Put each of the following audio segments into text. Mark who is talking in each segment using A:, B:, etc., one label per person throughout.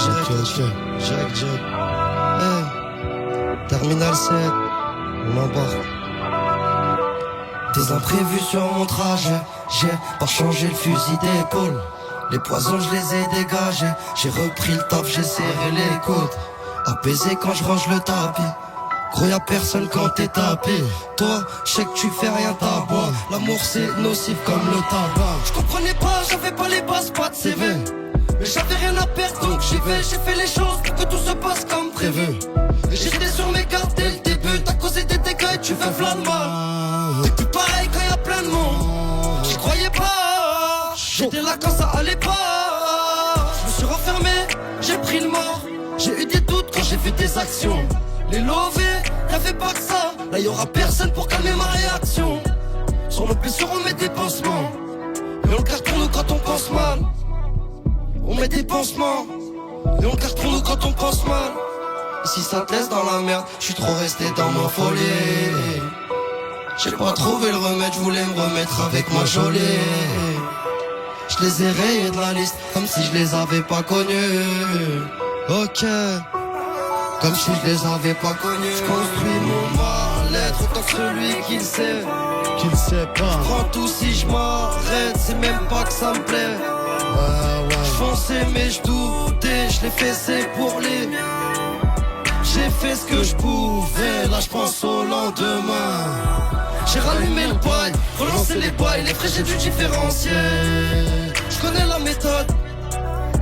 A: Direct. Hey, Terminal 7, on embarque. Des imprévus sur mon trajet, j'ai pas changé le fusil d'épaule. Les poisons je les ai dégagés, j'ai repris le taf, j'ai serré les côtes. Apaisé quand je range le tapis, gros y'a personne quand t'es tapé. Toi, je sais que tu fais rien t'aboie, l'amour c'est nocif comme le tabac. Je comprenais pas, j'avais pas les bases, pas de CV. Mais j'avais rien à perdre donc j'y vais, j'ai fait les choses pour que tout se passe comme prévu. Et j'étais sur mes gardes dès le début, t'as causé des dégâts et tu fais plein de mal. Et puis pareil quand y'a plein de monde, j'y croyais pas. J'étais là quand ça allait pas. Je me suis renfermé, j'ai pris le mort. J'ai eu des doutes quand j'ai vu des actions. Les lovés, y'avait pas que ça. Là y'aura personne pour calmer ma réaction. Sur nos blessures on met des pansements. Et on le garde pour nous quand on pense mal. On met des pansements. Et on le garde pour nous quand on pense mal. Et si ça te laisse dans la merde, je suis trop resté dans ma folie. J'ai pas trouvé le remède, je voulais me remettre avec ma jolie. Je les ai rayés de la liste, comme si je les avais pas connus. Ok, comme si je les avais pas connus. Je construis mon mal-être autant que celui qui le sait.
B: Qu'il sait pas.
A: Je prends tout si je m'arrête, c'est même pas que ça me plaît. Je fonçais mais je doutais, je l'ai fait c'est pour les. J'ai fait ce que je pouvais, là je pense au lendemain. J'ai rallumé le bail, relancé les bails, les frais j'ai dû différencier. Je connais la méthode,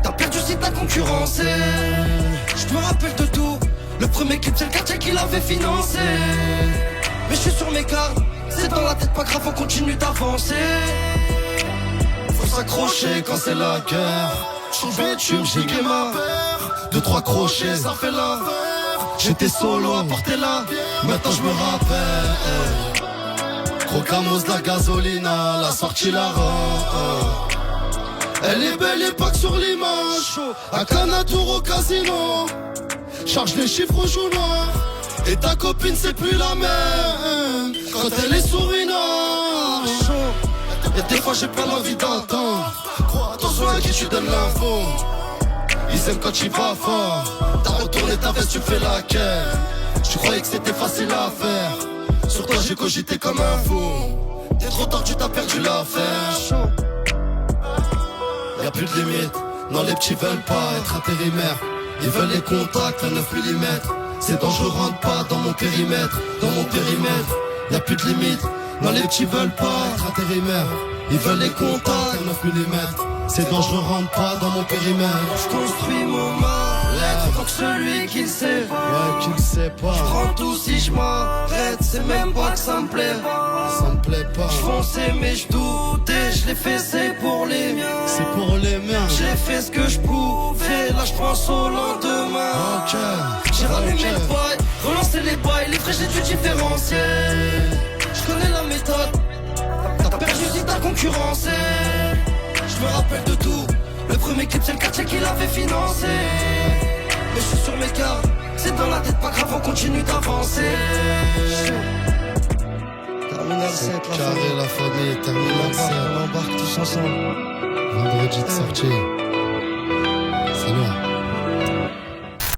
A: t'as perdu si t'as concurrencé. Je me rappelle de tout, le premier clip c'est le quartier qui l'avait financé. Mais je suis sur mes cartes, c'est dans la tête pas grave, on continue d'avancer. Faut s'accrocher quand c'est la guerre. J'suis j'ai gagné ma peur. 2-3 crochets, ça fait l'affaire. J'étais solo à porter la bière. Maintenant je me rappelle. Procamos de la gasolina, la sortie la rend. Elle est belle époque sur l'image. À Canatour au casino. Charge les chiffres au jour noir. Et ta copine c'est plus la même quand elle est sourinage. Y'a des fois j'ai pas l'envie d'entendre. Attention à qui tu donnes l'info. Ils aiment quand tu vas fort. T'as retourné ta veste, tu fais laquelle. Tu croyais que c'était facile à faire. Sur toi j'ai cogité comme un fou. T'es trop tard, tu t'as perdu l'affaire. Y'a plus de limite. Non les petits veulent pas être intérimaires. Ils veulent les contacts à 9 mm. C'est dangereux, rentre pas dans mon périmètre. Dans mon périmètre, y'a plus de limite. Non les petits veulent pas être intérimaires. Ils veulent les contacts à 9 mm. C'est dangereux, rentre pas dans mon périmètre. Je construis mon mal-être autant que celui qui le sait.
B: Ouais, qui le sait pas.
A: Je prends tout si je m'arrête, c'est même pas que ça me plaît.
B: Ça me plaît pas.
A: Je fonçais mais je doutais, je l'ai fait c'est pour les miens.
B: C'est pour les miens.
A: J'ai fait ce que je pouvais, là je pense au lendemain.
B: Ok.
A: J'ai rallumé le bail, relancé les bails, les frais j'ai dû différencier. Je connais la méthode, t'as perdu si t'as concurrencé. Je me rappelle de tout, le premier clip c'est le quartier qui l'avait financé. Mais je suis sur mes cartes, c'est dans la tête pas grave, on continue d'avancer. Terminal 7,
B: Carré la famille, terminal 7.
A: on embarque tous ensemble.
B: Vendredi de sortie.